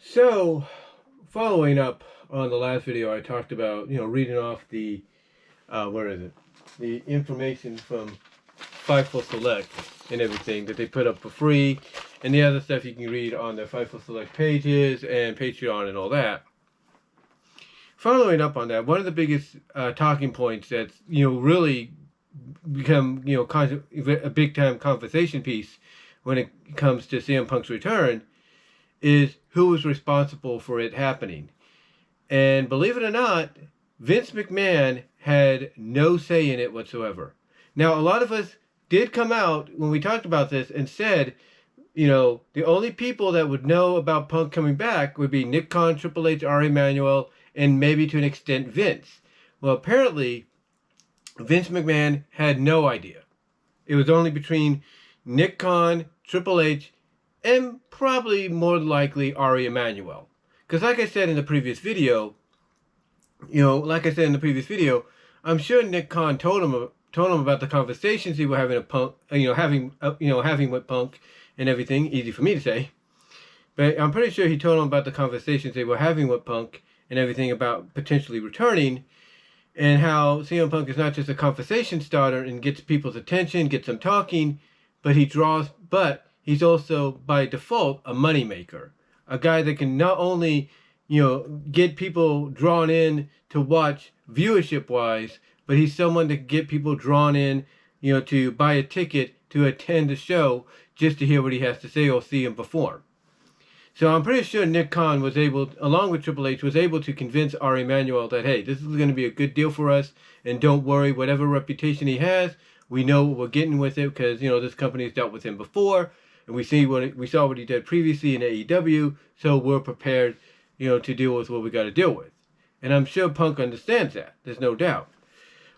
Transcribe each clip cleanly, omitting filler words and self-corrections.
So, following up on the last video, I talked about, reading off the, where is it? The information from Fightful Select and everything that they put up for free, and the other stuff you can read on the Fightful Select pages and Patreon and all that. Following up on that, one of the biggest talking points that's, really become, a big time conversation piece when it comes to CM Punk's return is who was responsible for it happening. And believe it or not, Vince McMahon had no say in it whatsoever. Now, a lot of us did come out when we talked about this and said, the only people that would know about Punk coming back would be Nick Khan, Triple H, Ari Emanuel, and maybe to an extent Vince. Well, apparently, Vince McMahon had no idea. It was only between Nick Khan, Triple H, and probably more likely Ari Emanuel. Because like I said in the previous video, I'm sure Nick Khan told him about the conversations he was having having with Punk and everything. Easy for me to say, but I'm pretty sure he told him about the conversations they were having with Punk and everything about potentially returning, and how CM Punk is not just a conversation starter and gets people's attention, gets them talking, but he's also by default a moneymaker, a guy that can not only get people drawn in to watch viewership wise, but he's someone that can get people drawn in to buy a ticket to attend a show just to hear what he has to say or see him perform. So I'm pretty sure Nick Khan was able, along with Triple H, was able to convince Ari Emanuel that, hey, this is going to be a good deal for us, and don't worry, whatever reputation he has, we know what we're getting with it, because this company has dealt with him before, and we saw what he did previously in AEW, so we're prepared, to deal with what we got to deal with. And I'm sure Punk understands that. There's no doubt.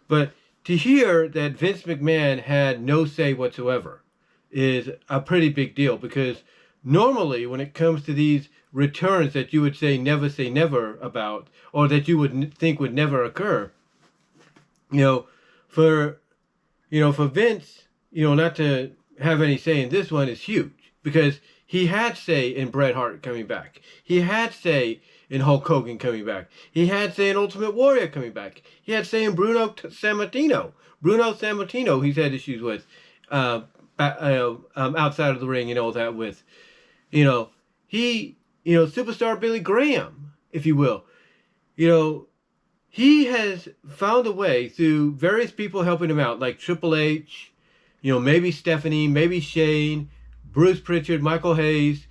But to hear that Vince McMahon had no say whatsoever is a pretty big deal, because normally when it comes to these returns that you would say never about, or that you would think would never occur, for Vince, not to have any say in this one is huge, because he had say in Bret Hart coming back. He had say in Hulk Hogan coming back. He had say in Ultimate Warrior coming back. He had say in Bruno Sammartino. Bruno Sammartino, he's had issues with outside of the ring and all that with. Superstar Billy Graham, if you will. He has found a way through various people helping him out, like Triple H, maybe Stephanie, maybe Shane, Bruce Pritchard, Michael Hayes.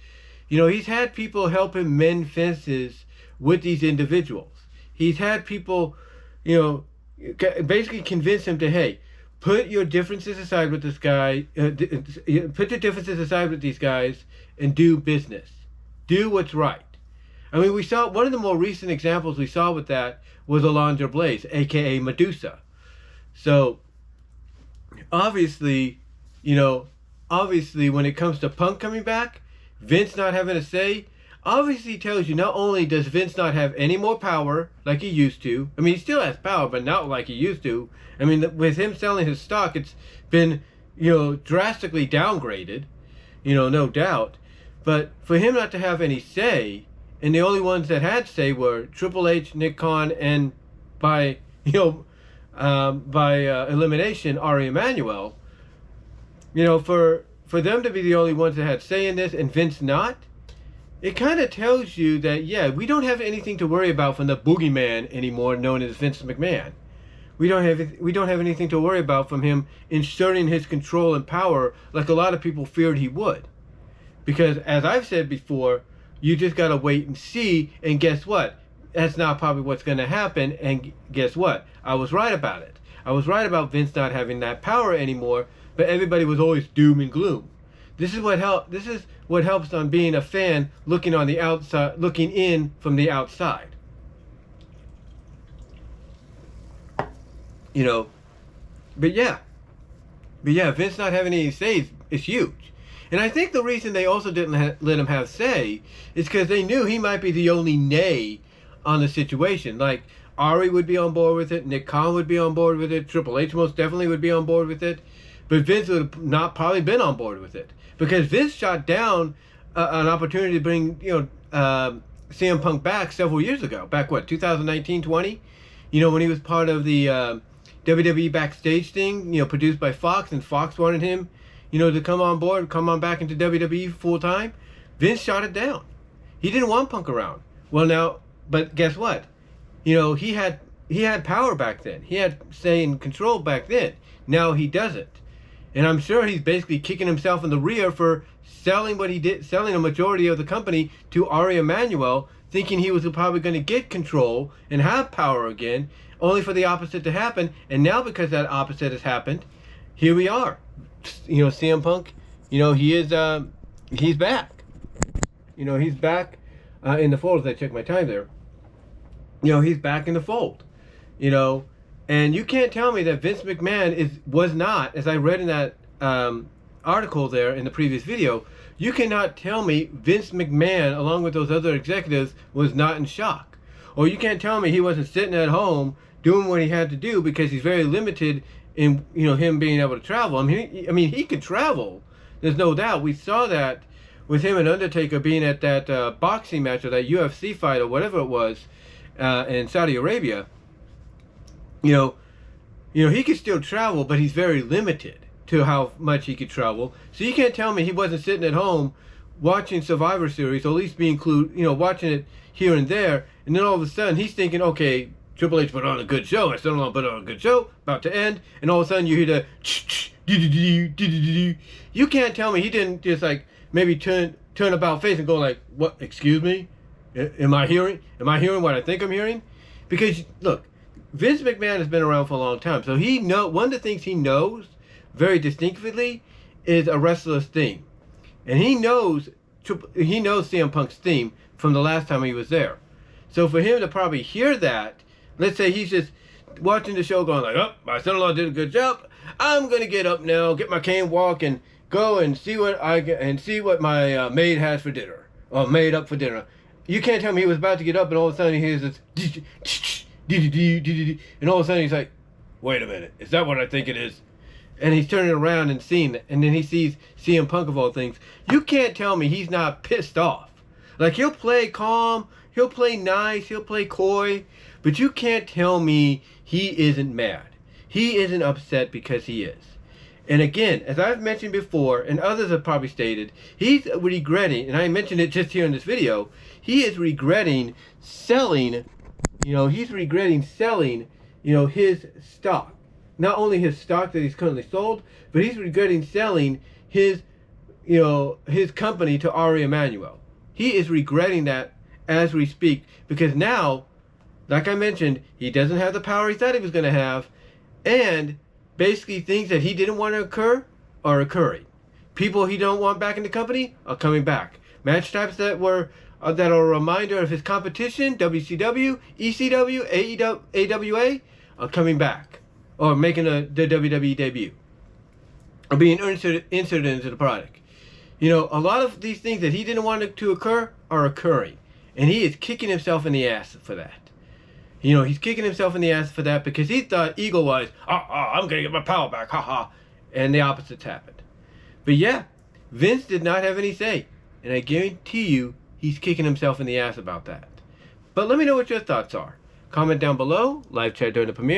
He's had people help him mend fences with these individuals. He's had people, basically convince him to, hey, put your differences aside with this guy, put your differences aside with these guys and do business. Do what's right. I mean, we saw, one of the more recent examples we saw with that was Alundra Blaze, aka Medusa. So, obviously, when it comes to Punk coming back, Vince not having a say, obviously tells you not only does Vince not have any more power like he used to, I mean, he still has power, but not like he used to. I mean, with him selling his stock, it's been, drastically downgraded, no doubt. But for him not to have any say, and the only ones that had say were Triple H, Nick Khan, and by elimination, Ari Emanuel, for them to be the only ones that had say in this and Vince not, it kind of tells you that, yeah, we don't have anything to worry about from the boogeyman anymore, known as Vince McMahon. We don't have anything to worry about from him inserting his control and power like a lot of people feared he would. Because as I've said before, you just got to wait and see, and guess what? That's not probably what's going to happen, and guess what? I was right about it. I was right about Vince not having that power anymore, but everybody was always doom and gloom. This is what helps on being a fan looking on the outside, looking in from the outside. But yeah, Vince not having any say is huge. And I think the reason they also didn't let him have say is because they knew he might be the only nay on the situation. Like, Ari would be on board with it, Nick Khan would be on board with it, Triple H most definitely would be on board with it, but Vince would have not probably been on board with it. Because Vince shot down an opportunity to bring, CM Punk back several years ago. Back, what, 2019, 20? When he was part of the WWE backstage thing, produced by Fox, and Fox wanted him, to come on board, come on back into WWE full time. Vince shot it down. He didn't want Punk around. Well, now, but guess what? He had power back then. He had say and control back then. Now he doesn't. And I'm sure he's basically kicking himself in the rear for selling what he did, selling a majority of the company to Ari Emanuel, thinking he was probably going to get control and have power again, only for the opposite to happen. And now, because that opposite has happened, here we are. CM Punk, he's back. He's back in the fold, as I check my time there. He's back in the fold. And you can't tell me that Vince McMahon was not, as I read in that article there in the previous video, you cannot tell me Vince McMahon, along with those other executives, was not in shock. Or you can't tell me he wasn't sitting at home doing what he had to do, because he's very limited in him being able to travel. I mean, he could travel. There's no doubt. We saw that with him and Undertaker being at that boxing match, or that UFC fight, or whatever it was, in Saudi Arabia. He could still travel, but he's very limited to how much he could travel. So you can't tell me he wasn't sitting at home watching Survivor Series, or at least watching it here and there, and then all of a sudden he's thinking, okay, Triple H put on a good show, I still don't put on a good show, about to end, and all of a sudden you hear the you can't tell me he didn't just maybe turn about face and go like, what, excuse me? Am I hearing what I think I'm hearing? Because look, Vince McMahon has been around for a long time, so one of the things he knows very distinctively is a wrestler's theme. And he knows CM Punk's theme from the last time he was there. So for him to probably hear that, let's say he's just watching the show going like, oh, my son-in-law did a good job, I'm going to get up now, get my cane walk, and go and see what my maid has for dinner, or made up for dinner. You can't tell me he was about to get up and all of a sudden he hears this, and all of a sudden he's like, wait a minute, is that what I think it is? And he's turning around and seeing it, and then he sees CM Punk, of all things. You can't tell me he's not pissed off. He'll play calm, he'll play nice, he'll play coy, but you can't tell me he isn't mad. He isn't upset, because he is. And again, as I've mentioned before, and others have probably stated, he's regretting, and I mentioned it just here in this video, he is regretting selling, his stock. Not only his stock that he's currently sold, but he's regretting selling his company to Ari Emanuel. He is regretting that as we speak, because now, like I mentioned, he doesn't have the power he thought he was going to have, and basically things that he didn't want to occur are occurring. People he don't want back in the company are coming back. Match types that are a reminder of his competition, WCW, ECW, AWA, are coming back, or making the WWE debut, or being inserted into the product. A lot of these things that he didn't want to occur are occurring, and he is kicking himself in the ass for that. He's kicking himself in the ass for that, because he thought ego-wise, I'm going to get my power back, ha. And the opposites happened. But yeah, Vince did not have any say, and I guarantee you he's kicking himself in the ass about that. But let me know what your thoughts are. Comment down below, live chat during the premiere.